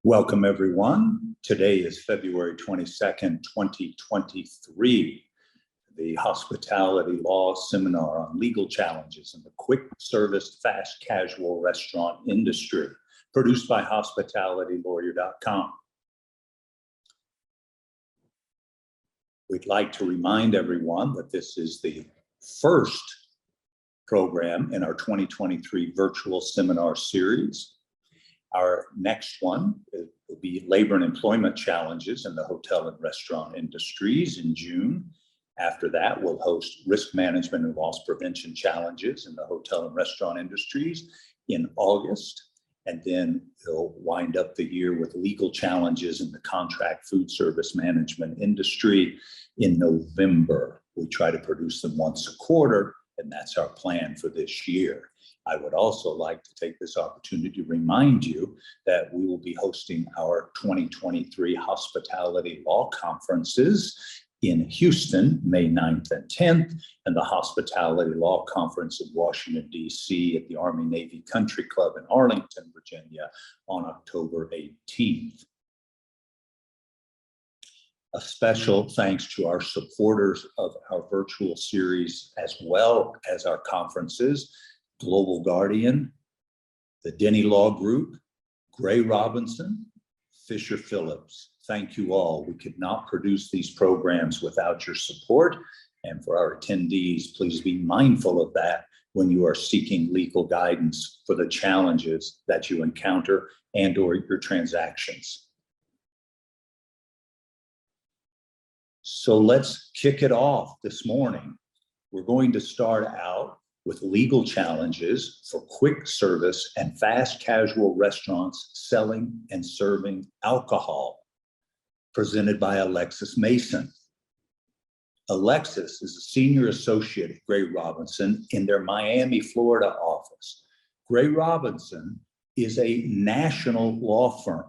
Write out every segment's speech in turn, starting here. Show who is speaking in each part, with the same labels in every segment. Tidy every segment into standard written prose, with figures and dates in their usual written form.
Speaker 1: Welcome, everyone. Today is February 22nd, 2023. The Hospitality Law Seminar on Legal Challenges in the Quick Service Fast Casual Restaurant Industry, produced by HospitalityLawyer.com. We'd like to remind everyone that this is the first program in our 2023 virtual seminar series. Our next one will be Labor and Employment Challenges in the Hotel and Restaurant Industries in June. After that, we'll host Risk Management and Loss Prevention Challenges in the Hotel and Restaurant Industries in August. And then we'll wind up the year with Legal Challenges in the Contract Food Service Management Industry in November. We try to produce them once a quarter, and that's our plan for this year. I would also like to take this opportunity to remind you that we will be hosting our 2023 Hospitality Law Conferences in Houston, May 9th and 10th, and the Hospitality Law Conference in Washington, D.C. at the Army-Navy Country Club in Arlington, Virginia on October 18th. A special thanks to our supporters of our virtual series as well as our conferences: Global Guardian, the Denny Law Group, Gray Robinson, Fisher Phillips. Thank you all. We could not produce these programs without your support. And for our attendees, please be mindful of that when you are seeking legal guidance for the challenges that you encounter and/or your transactions. So let's kick it off this morning. We're going to start out with legal challenges for quick service and fast casual restaurants selling and serving alcohol, presented by Alexis Mason. Alexis is a senior associate at Gray Robinson in their Miami, Florida office. Gray Robinson is a national law firm.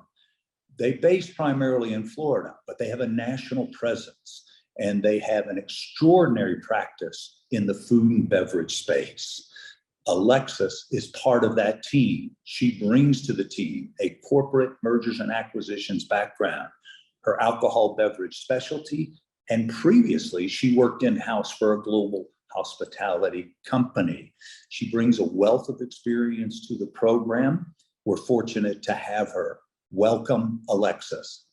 Speaker 1: They're based primarily in Florida, but they have a national presence, and they have an extraordinary practice in the food and beverage space. Alexis is part of that team. She brings to the team a corporate mergers and acquisitions background, her alcohol beverage specialty, and previously she worked in-house for a global hospitality company. She brings a wealth of experience to the program. We're fortunate to have her. Welcome, Alexis.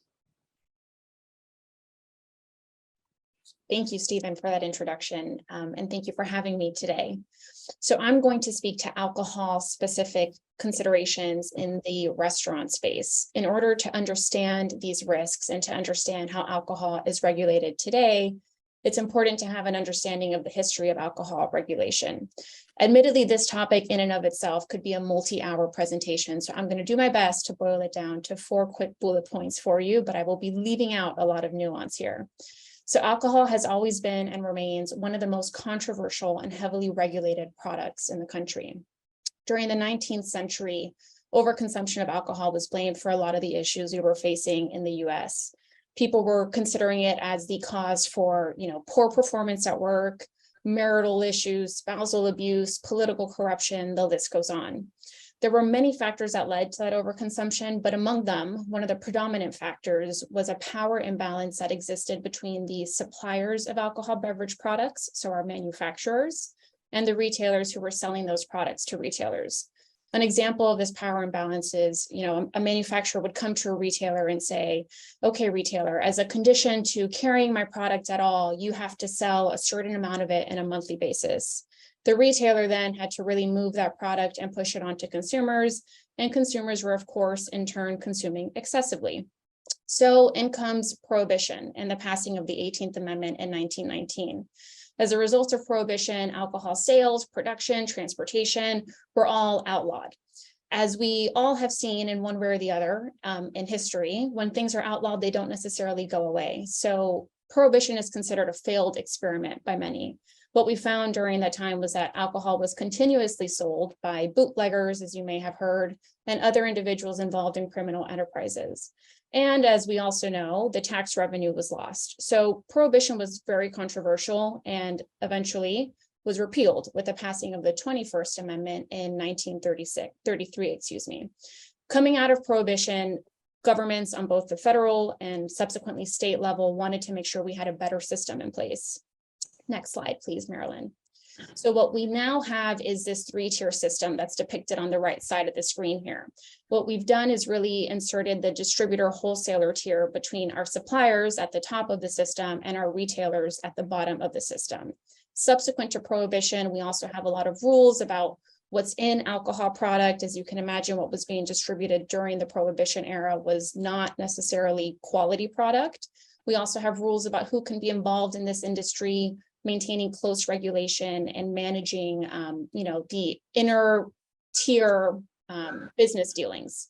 Speaker 2: Thank you, Stephen, for that introduction, and thank you for having me today. So I'm going to speak to alcohol-specific considerations in the restaurant space. In order to understand these risks and to understand how alcohol is regulated today, it's important to have an understanding of the history of alcohol regulation. Admittedly, this topic in and of itself could be a multi-hour presentation, so I'm going to do my best to boil it down to 4 quick bullet points for you, but I will be leaving out a lot of nuance here. So alcohol has always been and remains one of the most controversial and heavily regulated products in the country. During the 19th century, overconsumption of alcohol was blamed for a lot of the issues we were facing in the US. People were considering it as the cause for, poor performance at work, marital issues, spousal abuse, political corruption, the list goes on. There were many factors that led to that overconsumption, but among them, one of the predominant factors was a power imbalance that existed between the suppliers of alcohol beverage products, so our manufacturers, and the retailers who were selling those products to retailers. An example of this power imbalance is, a manufacturer would come to a retailer and say, okay, retailer, as a condition to carrying my product at all, you have to sell a certain amount of it on a monthly basis. The retailer then had to really move that product and push it onto consumers, and consumers were, of course, in turn consuming excessively. So in comes Prohibition and the passing of the 18th Amendment in 1919. As a result of Prohibition, alcohol sales, production, transportation were all outlawed. As we all have seen in one way or the other in history, when things are outlawed, they don't necessarily go away. So Prohibition is considered a failed experiment by many. What we found during that time was that alcohol was continuously sold by bootleggers, as you may have heard, and other individuals involved in criminal enterprises. And as we also know, the tax revenue was lost. So Prohibition was very controversial and eventually was repealed with the passing of the 21st Amendment in 1933. Coming out of Prohibition, governments on both the federal and subsequently state level wanted to make sure we had a better system in place. Next slide, please, Marilyn. So what we now have is this 3-tier system that's depicted on the right side of the screen here. What we've done is really inserted the distributor wholesaler tier between our suppliers at the top of the system and our retailers at the bottom of the system. Subsequent to prohibition, we also have a lot of rules about what's in alcohol product. As you can imagine, what was being distributed during the prohibition era was not necessarily quality product. We also have rules about who can be involved in this industry, maintaining close regulation and managing, the inner tier business dealings.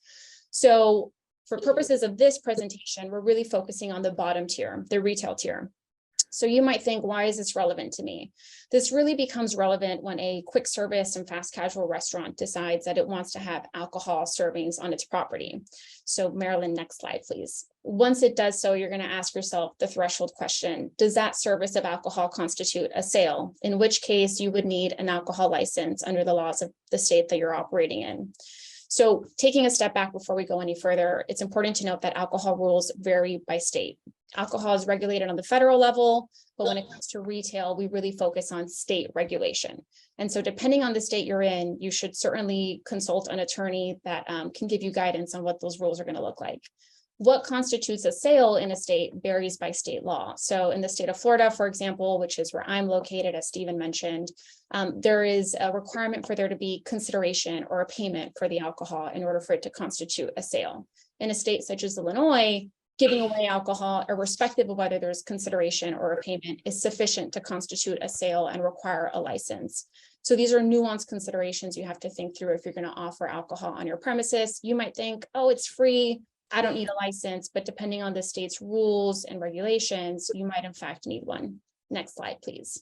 Speaker 2: So for purposes of this presentation, we're really focusing on the bottom tier, the retail tier. So you might think, why is this relevant to me? This really becomes relevant when a quick service and fast casual restaurant decides that it wants to have alcohol servings on its property. So Marilyn, next slide, please. Once it does so, you're going to ask yourself the threshold question: does that service of alcohol constitute a sale? In which case you would need an alcohol license under the laws of the state that you're operating in. So taking a step back before we go any further, it's important to note that alcohol rules vary by state. Alcohol is regulated on the federal level, but when it comes to retail, we really focus on state regulation. And so depending on the state you're in, you should certainly consult an attorney that can give you guidance on what those rules are going to look like. What constitutes a sale in a state varies by state law. So in the state of Florida, for example, which is where I'm located, as Stephen mentioned, there is a requirement for there to be consideration or a payment for the alcohol in order for it to constitute a sale. In a state such as Illinois, giving away alcohol, irrespective of whether there's consideration or a payment, is sufficient to constitute a sale and require a license. So these are nuanced considerations you have to think through if you're going to offer alcohol on your premises. You might think, oh, it's free, I don't need a license, but depending on the state's rules and regulations, you might in fact need one. Next slide, please.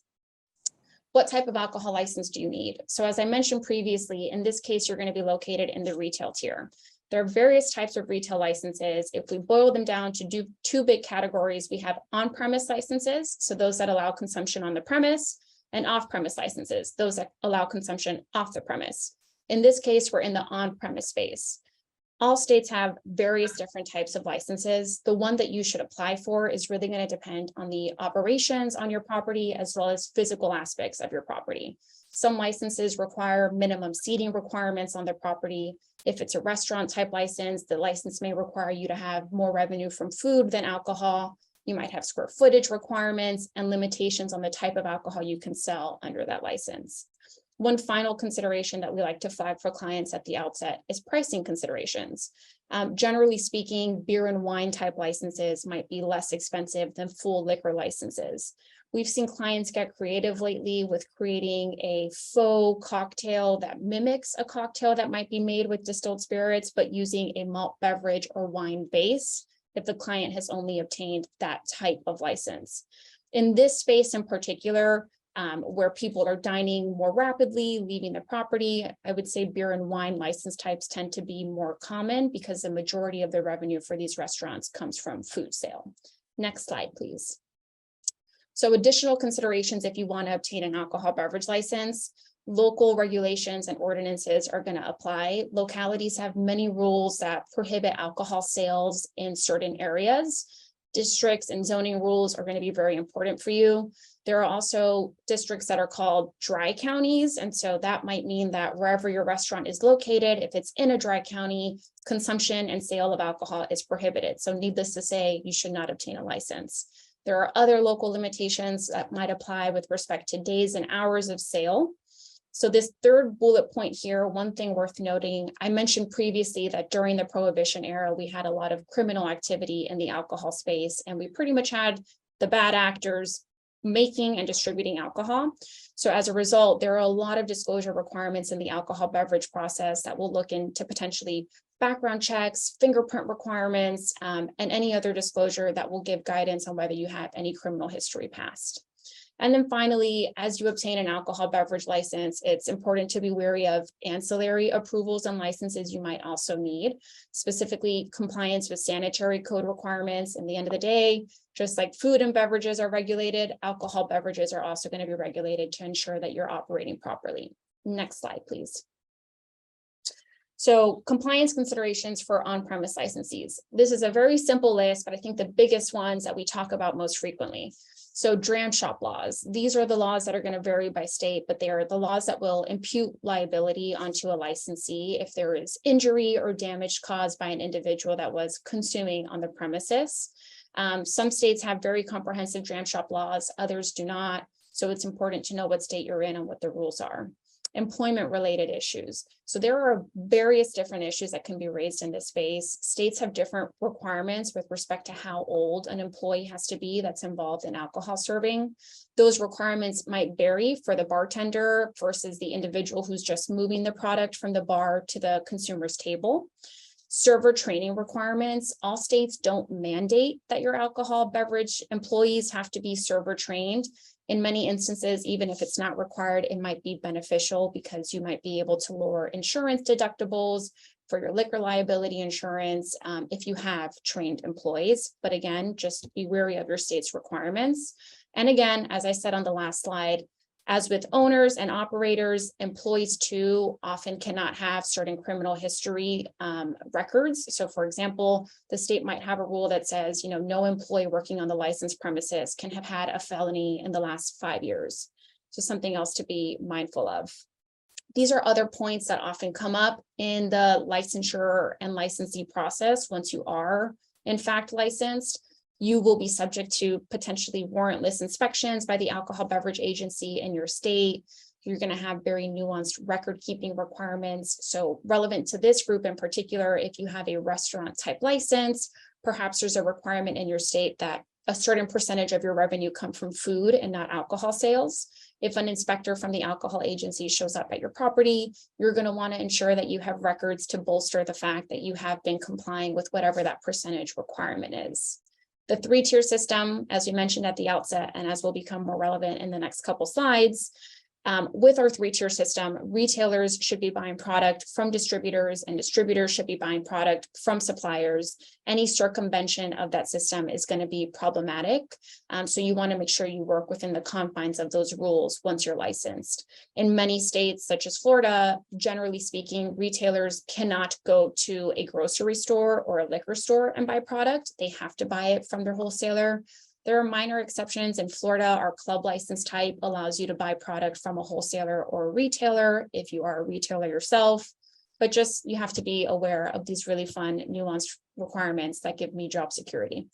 Speaker 2: What type of alcohol license do you need? So as I mentioned previously, in this case, you're going to be located in the retail tier. There are various types of retail licenses. If we boil them down to two big categories, we have on-premise licenses, so those that allow consumption on the premise, and off-premise licenses, those that allow consumption off the premise. In this case, we're in the on-premise space. All states have various different types of licenses. The one that you should apply for is really going to depend on the operations on your property as well as physical aspects of your property. Some licenses require minimum seating requirements on the property. If it's a restaurant type license, the license may require you to have more revenue from food than alcohol. You might have square footage requirements and limitations on the type of alcohol you can sell under that license. One final consideration that we like to flag for clients at the outset is pricing considerations. Generally speaking, beer and wine type licenses might be less expensive than full liquor licenses. We've seen clients get creative lately with creating a faux cocktail that mimics a cocktail that might be made with distilled spirits, but using a malt beverage or wine base if the client has only obtained that type of license. In this space in particular, where people are dining more rapidly, leaving the property, I would say beer and wine license types tend to be more common because the majority of the revenue for these restaurants comes from food sale. Next slide, please. So additional considerations if you want to obtain an alcohol beverage license, local regulations and ordinances are going to apply. Localities have many rules that prohibit alcohol sales in certain areas. Districts and zoning rules are going to be very important for you. There are also districts that are called dry counties. And so that might mean that wherever your restaurant is located, if it's in a dry county, consumption and sale of alcohol is prohibited. So needless to say, you should not obtain a license. There are other local limitations that might apply with respect to days and hours of sale. So this third bullet point here, one thing worth noting, I mentioned previously that during the Prohibition era, we had a lot of criminal activity in the alcohol space, and we pretty much had the bad actors making and distributing alcohol. So as a result, there are a lot of disclosure requirements in the alcohol beverage process that will look into potentially background checks, fingerprint requirements, and any other disclosure that will give guidance on whether you have any criminal history past. And then finally, as you obtain an alcohol beverage license, it's important to be wary of ancillary approvals and licenses you might also need, specifically compliance with sanitary code requirements. In the end of the day, just like food and beverages are regulated, alcohol beverages are also going to be regulated to ensure that you're operating properly. Next slide, please. So compliance considerations for on-premise licensees. This is a very simple list, but I think the biggest ones that we talk about most frequently. So dram shop laws. These are the laws that are going to vary by state, but they are the laws that will impute liability onto a licensee if there is injury or damage caused by an individual that was consuming on the premises. Some states have very comprehensive dram shop laws, others do not. So it's important to know what state you're in and what the rules are. Employment related issues. So there are various different issues that can be raised in this space. States have different requirements with respect to how old an employee has to be that's involved in alcohol serving. Those requirements might vary for the bartender versus the individual who's just moving the product from the bar to the consumer's table. Server training requirements. All states don't mandate that your alcohol beverage employees have to be server trained. In many instances, even if it's not required, it might be beneficial because you might be able to lower insurance deductibles for your liquor liability insurance if you have trained employees. But again, just be wary of your state's requirements. And again, as I said on the last slide, as with owners and operators, employees too often cannot have certain criminal history records. So for example, the state might have a rule that says, no employee working on the licensed premises can have had a felony in the last 5 years. So something else to be mindful of. These are other points that often come up in the licensure and licensee process. Once you are in fact licensed, you will be subject to potentially warrantless inspections by the alcohol beverage agency in your state. You're going to have very nuanced record keeping requirements. So relevant to this group in particular, if you have a restaurant type license, perhaps there's a requirement in your state that a certain percentage of your revenue come from food and not alcohol sales. If an inspector from the alcohol agency shows up at your property, you're going to want to ensure that you have records to bolster the fact that you have been complying with whatever that percentage requirement is. The 3-tier system, as we mentioned at the outset, and as will become more relevant in the next couple slides, with our 3-tier system, retailers should be buying product from distributors and distributors should be buying product from suppliers. Any circumvention of that system is going to be problematic. So you want to make sure you work within the confines of those rules once you're licensed. In many states, such as Florida, generally speaking, retailers cannot go to a grocery store or a liquor store and buy product. They have to buy it from their wholesaler. There are minor exceptions. In Florida, our club license type allows you to buy product from a wholesaler or a retailer if you are a retailer yourself, but just you have to be aware of these really fun, nuanced requirements that give me job security.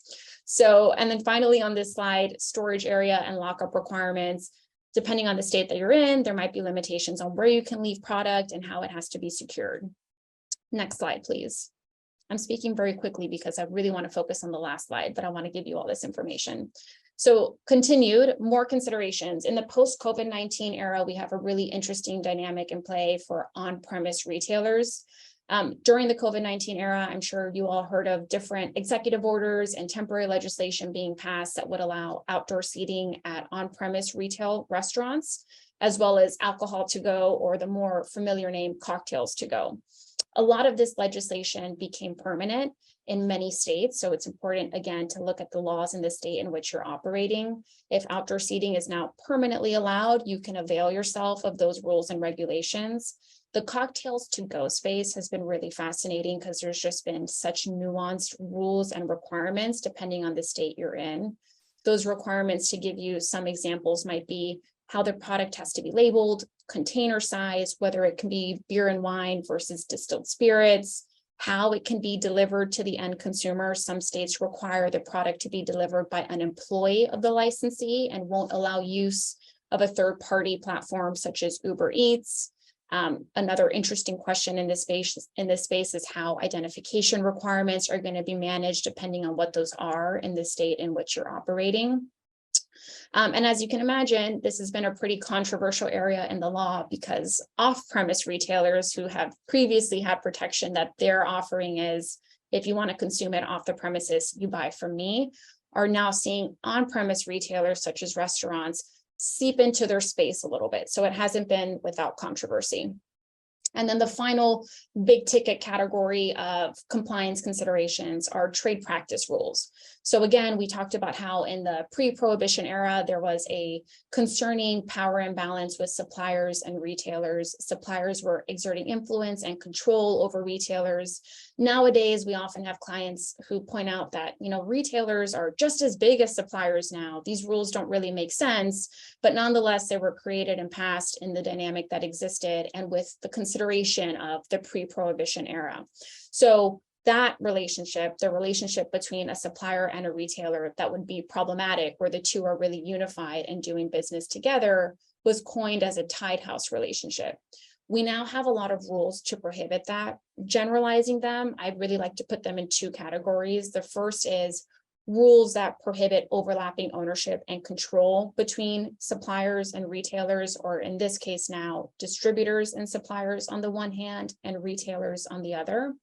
Speaker 2: So, and then finally on this slide, storage area and lockup requirements. Depending on the state that you're in, there might be limitations on where you can leave product and how it has to be secured. Next slide, please. I'm speaking very quickly because I really want to focus on the last slide, but I want to give you all this information. So continued, more considerations. In the post-COVID-19 era, we have a really interesting dynamic in play for on-premise retailers. During the COVID-19 era, I'm sure you all heard of different executive orders and temporary legislation being passed that would allow outdoor seating at on-premise retail restaurants, as well as alcohol to go, or the more familiar name, cocktails to go. A lot of this legislation became permanent in many states. So it's important, again, to look at the laws in the state in which you're operating. If outdoor seating is now permanently allowed, you can avail yourself of those rules and regulations. The cocktails to go space has been really fascinating because there's just been such nuanced rules and requirements depending on the state you're in. Those requirements, to give you some examples, might be how the product has to be labeled, container size, whether it can be beer and wine versus distilled spirits, how it can be delivered to the end consumer. Some states require the product to be delivered by an employee of the licensee and won't allow use of a third-party platform such as Uber Eats. Another interesting question in this space is how identification requirements are going to be managed depending on what those are in the state in which you're operating. And as you can imagine, this has been a pretty controversial area in the law because off-premise retailers who have previously had protection that their offering is, if you want to consume it off the premises, you buy from me, are now seeing on-premise retailers such as restaurants seep into their space a little bit. So it hasn't been without controversy. And then the final big ticket category of compliance considerations are trade practice rules. So again, we talked about how in the pre-prohibition era, there was a concerning power imbalance with suppliers and retailers. Suppliers were exerting influence and control over retailers. Nowadays, we often have clients who point out that, retailers are just as big as suppliers now. These rules don't really make sense, but nonetheless, they were created and passed in the dynamic that existed and with the consideration of the pre-prohibition era. So that relationship, the relationship between a supplier and a retailer that would be problematic, where the two are really unified and doing business together, was coined as a tied house relationship. We now have a lot of rules to prohibit that. Generalizing them, I'd really like to put them in two categories. The first is rules that prohibit overlapping ownership and control between suppliers and retailers, or in this case now, distributors and suppliers on the one hand and retailers on the other.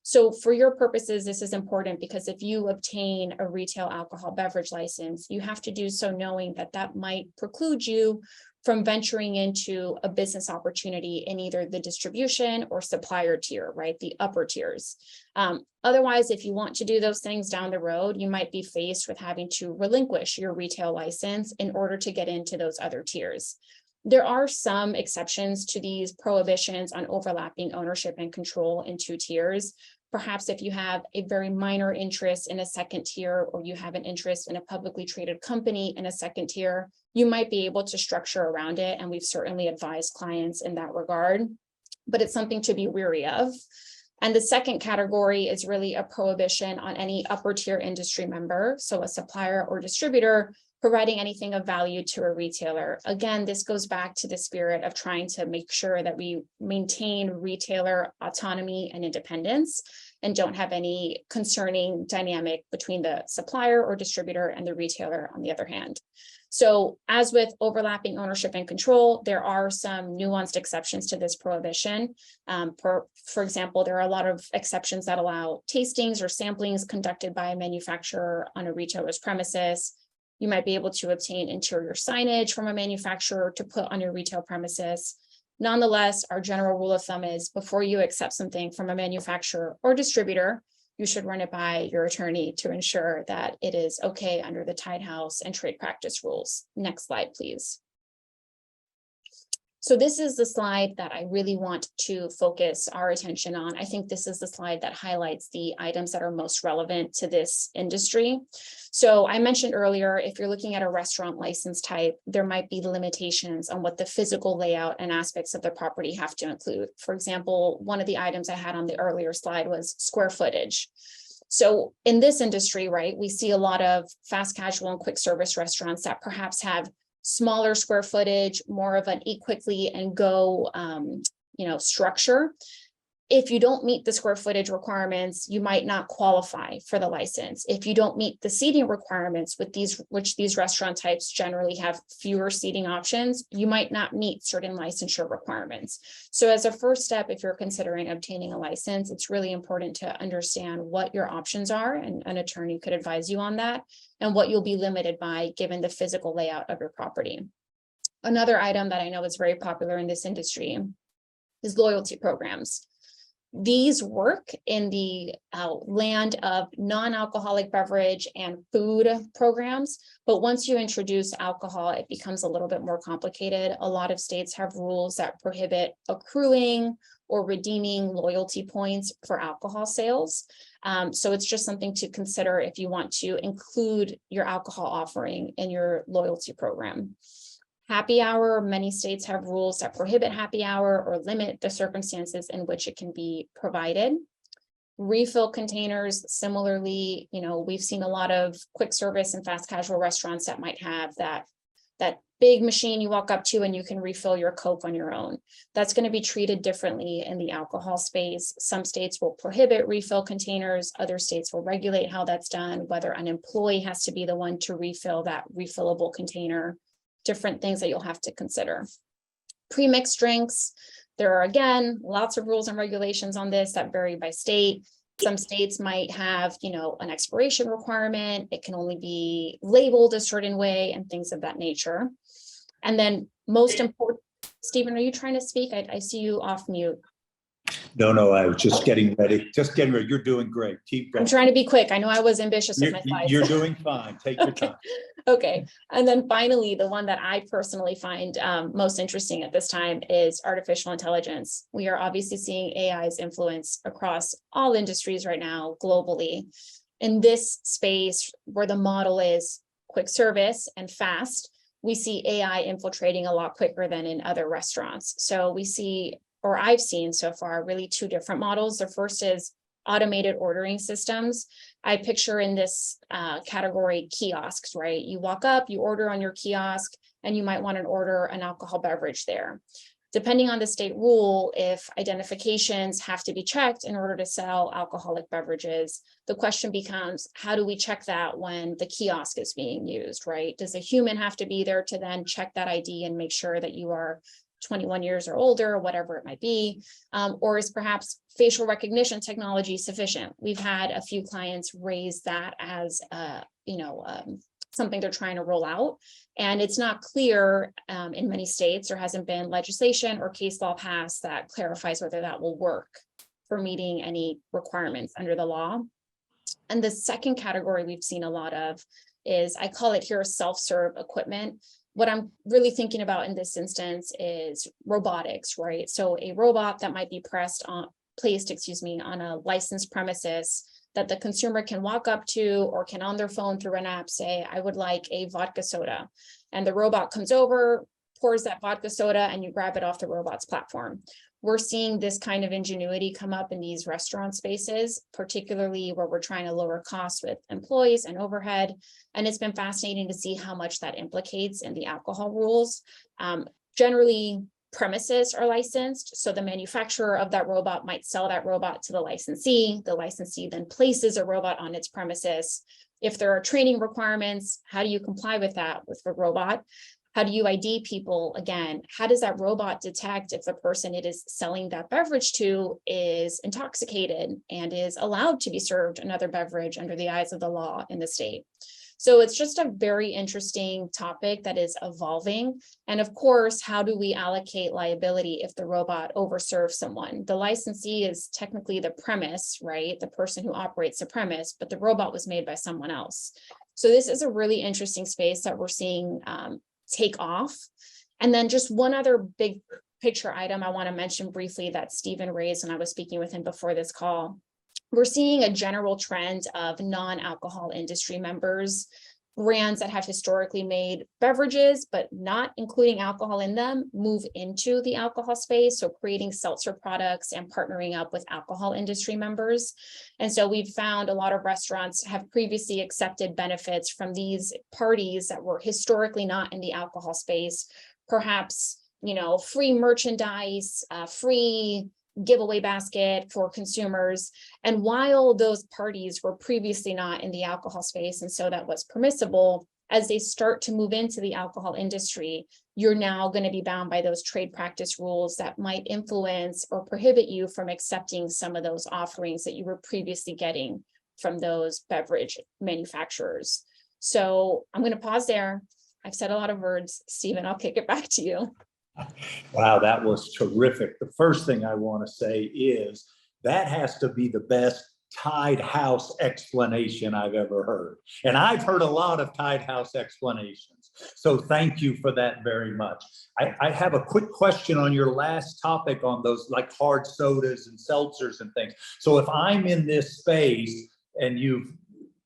Speaker 2: So for your purposes, this is important because if you obtain a retail alcohol beverage license, you have to do so knowing that that might preclude you from venturing into a business opportunity in either the distribution or supplier tier, right? The upper tiers. Otherwise, if you want to do those things down the road, you might be faced with having to relinquish your retail license in order to get into those other tiers. There are some exceptions to these prohibitions on overlapping ownership and control in two tiers. Perhaps if you have a very minor interest in a second tier, or you have an interest in a publicly traded company in a second tier, you might be able to structure around it. And we've certainly advised clients in that regard, but it's something to be wary of. And the second category is really a prohibition on any upper tier industry member, so a supplier or distributor, providing anything of value to a retailer. Again, this goes back to the spirit of trying to make sure that we maintain retailer autonomy and independence and don't have any concerning dynamic between the supplier or distributor and the retailer on the other hand. So as with overlapping ownership and control, there are some nuanced exceptions to this prohibition. For example, there are a lot of exceptions that allow tastings or samplings conducted by a manufacturer on a retailer's premises. You might be able to obtain interior signage from a manufacturer to put on your retail premises. Nonetheless, our general rule of thumb is before you accept something from a manufacturer or distributor, you should run it by your attorney to ensure that it is okay under the tied house and trade practice rules. Next slide, please. So this is the slide that I really want to focus our attention on. I think this is the slide that highlights the items that are most relevant to this industry. So I mentioned earlier, if you're looking at a restaurant license type, there might be limitations on what the physical layout and aspects of the property have to include. For example, one of the items I had on the earlier slide was square footage. So in this industry, right, we see a lot of fast casual and quick service restaurants that perhaps have smaller square footage, more of an eat quickly and go, structure. If you don't meet the square footage requirements, you might not qualify for the license. If you don't meet the seating requirements with which these restaurant types generally have fewer seating options, you might not meet certain licensure requirements. So as a first step, if you're considering obtaining a license, it's really important to understand what your options are, and an attorney could advise you on that, and what you'll be limited by given the physical layout of your property. Another item that I know is very popular in this industry is loyalty programs. These work in the land of non-alcoholic beverage and food programs, but once you introduce alcohol, it becomes a little bit more complicated. A lot of states have rules that prohibit accruing or redeeming loyalty points for alcohol sales. So it's just something to consider if you want to include your alcohol offering in your loyalty program. Happy hour, many states have rules that prohibit happy hour or limit the circumstances in which it can be provided. Refill containers, similarly, we've seen a lot of quick service and fast casual restaurants that might have that big machine you walk up to and you can refill your Coke on your own. That's going to be treated differently in the alcohol space. Some states will prohibit refill containers. Other states will regulate how that's done, whether an employee has to be the one to refill that refillable container. Different things that you'll have to consider. Pre-mixed drinks, there are again lots of rules and regulations on this that vary by state. Some states might have, an expiration requirement. It can only be labeled a certain way and things of that nature. And then most important, Stephen, are you trying to speak? I see you off mute.
Speaker 1: No, I was just getting ready. You're doing great. Keep going.
Speaker 2: I'm trying to be quick. I know I was ambitious with my slides.
Speaker 1: You're doing fine. Take your time.
Speaker 2: Okay. And then finally, the one that I personally find most interesting at this time is artificial intelligence. We are obviously seeing AI's influence across all industries right now globally. In this space where the model is quick service and fast, we see AI infiltrating a lot quicker than in other restaurants. So we see, or I've seen so far, really two different models. The first is automated ordering systems. I picture in this category kiosks, right? You walk up, you order on your kiosk, and you might want to order an alcohol beverage there. Depending on the state rule, if identifications have to be checked in order to sell alcoholic beverages, the question becomes, how do we check that when the kiosk is being used, right? Does a human have to be there to then check that ID and make sure that you are 21 years or older, or whatever it might be, or is perhaps facial recognition technology sufficient? We've had a few clients raise that as something they're trying to roll out, and it's not clear in many states. There hasn't been legislation or case law passed that clarifies whether that will work for meeting any requirements under the law. And the second category we've seen a lot of is, I call it here, self-serve equipment. What I'm really thinking about in this instance is robotics, right? So a robot that might be placed on a licensed premises that the consumer can walk up to or can on their phone through an app say, I would like a vodka soda. And the robot comes over, pours that vodka soda, and you grab it off the robot's platform. We're seeing this kind of ingenuity come up in these restaurant spaces, particularly where we're trying to lower costs with employees and overhead. And it's been fascinating to see how much that implicates in the alcohol rules. Generally, premises are licensed, so the manufacturer of that robot might sell that robot to the licensee. The licensee then places a robot on its premises. If there are training requirements, how do you comply with that with the robot? How do you ID people? Again, how does that robot detect if the person it is selling that beverage to is intoxicated and is allowed to be served another beverage under the eyes of the law in the state? So it's just a very interesting topic that is evolving. And of course, how do we allocate liability if the robot overserves someone? The licensee is technically the premise, right? The person who operates the premise, but the robot was made by someone else. So this is a really interesting space that we're seeing take off. And then just one other big picture item I want to mention briefly that Stephen raised when I was speaking with him before this call. We're seeing a general trend of non-alcohol industry members, brands that have historically made beverages, but not including alcohol in them, move into the alcohol space. So creating seltzer products and partnering up with alcohol industry members. And so we've found a lot of restaurants have previously accepted benefits from these parties that were historically not in the alcohol space, perhaps, free merchandise, free giveaway basket for consumers. And while those parties were previously not in the alcohol space, and so that was permissible, as they start to move into the alcohol industry, you're now going to be bound by those trade practice rules that might influence or prohibit you from accepting some of those offerings that you were previously getting from those beverage manufacturers. So I'm going to pause there. I've said a lot of words. Stephen, I'll kick it back to you.
Speaker 1: Wow, that was terrific. The first thing I want to say is that has to be the best tied house explanation I've ever heard. And I've heard a lot of tied house explanations. So thank you for that very much. I have a quick question on your last topic on those like hard sodas and seltzers and things. So if I'm in this space and you've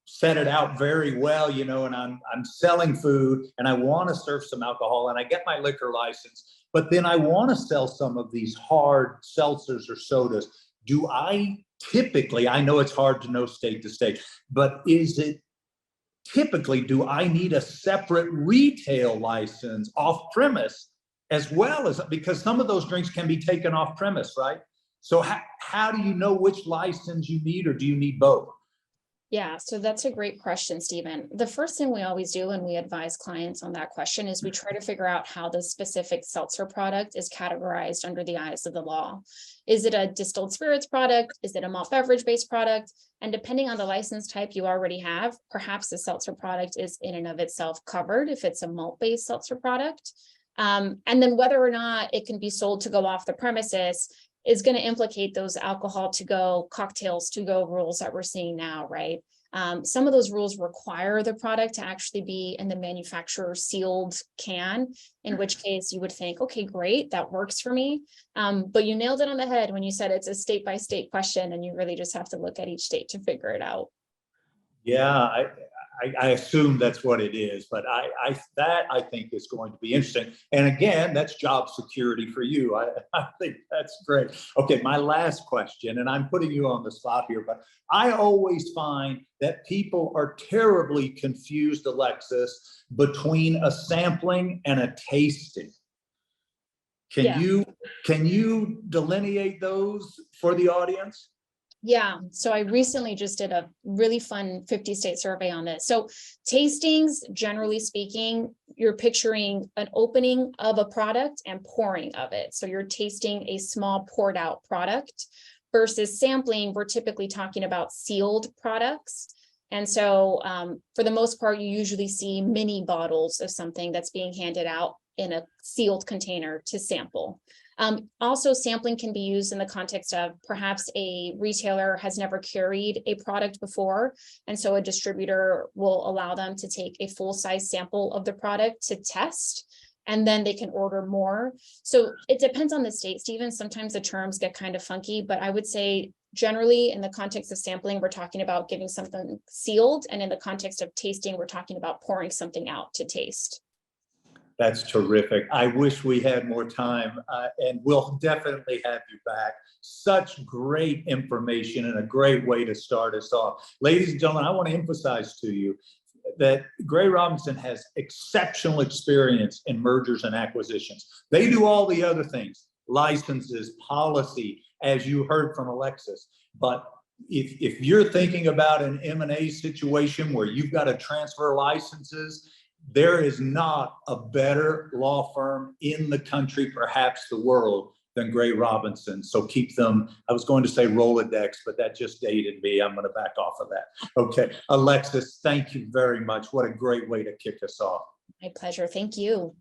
Speaker 1: set it out very well, and I'm selling food and I want to serve some alcohol and I get my liquor license, but then I want to sell some of these hard seltzers or sodas. Do I typically, I know it's hard to know state to state, but is it typically, do I need a separate retail license off premise as well as, because some of those drinks can be taken off premise, right? So how do you know which license you need, or do you need both?
Speaker 2: Yeah, so that's a great question, Stephen. The first thing we always do when we advise clients on that question is we try to figure out how the specific seltzer product is categorized under the eyes of the law. Is it a distilled spirits product? Is it a malt beverage based product? And depending on the license type you already have, perhaps the seltzer product is in and of itself covered if it's a malt based seltzer product. And then whether or not it can be sold to go off the premises is going to implicate those alcohol to go, cocktails to go rules that we're seeing now, right? Some of those rules require the product to actually be in the manufacturer's sealed can, in which case you would think, okay, great, that works for me. But you nailed it on the head when you said it's a state by state question, and you really just have to look at each state to figure it out.
Speaker 1: Yeah, I assume that's what it is, but I think is going to be interesting. And again, that's job security for you. I think that's great. Okay, my last question, and I'm putting you on the spot here, but I always find that people are terribly confused, Alexis, between a sampling and a tasting. Can you delineate those for the audience?
Speaker 2: Yeah, so I recently just did a really fun 50-state survey on this. So tastings, generally speaking, you're picturing an opening of a product and pouring of it. So you're tasting a small poured out product versus sampling. We're typically talking about sealed products. And so for the most part, you usually see mini bottles of something that's being handed out in a sealed container to sample. Also, sampling can be used in the context of perhaps a retailer has never carried a product before, and so a distributor will allow them to take a full-size sample of the product to test, and then they can order more. So it depends on the state, Stephen. Sometimes the terms get kind of funky, but I would say generally in the context of sampling, we're talking about giving something sealed, and in the context of tasting, we're talking about pouring something out to taste.
Speaker 1: That's terrific. I wish we had more time, and we'll definitely have you back. Such great information and a great way to start us off. Ladies and gentlemen, I want to emphasize to you that Gray Robinson has exceptional experience in mergers and acquisitions. They do all the other things, licenses, policy, as you heard from Alexis. But if you're thinking about an M&A situation where you've got to transfer licenses, there is not a better law firm in the country, perhaps the world, than Gray Robinson. So keep them, I was going to say Rolodex, but that just dated me. I'm going to back off of that. Okay, Alexis, thank you very much. What a great way to kick us off.
Speaker 2: My pleasure. Thank you.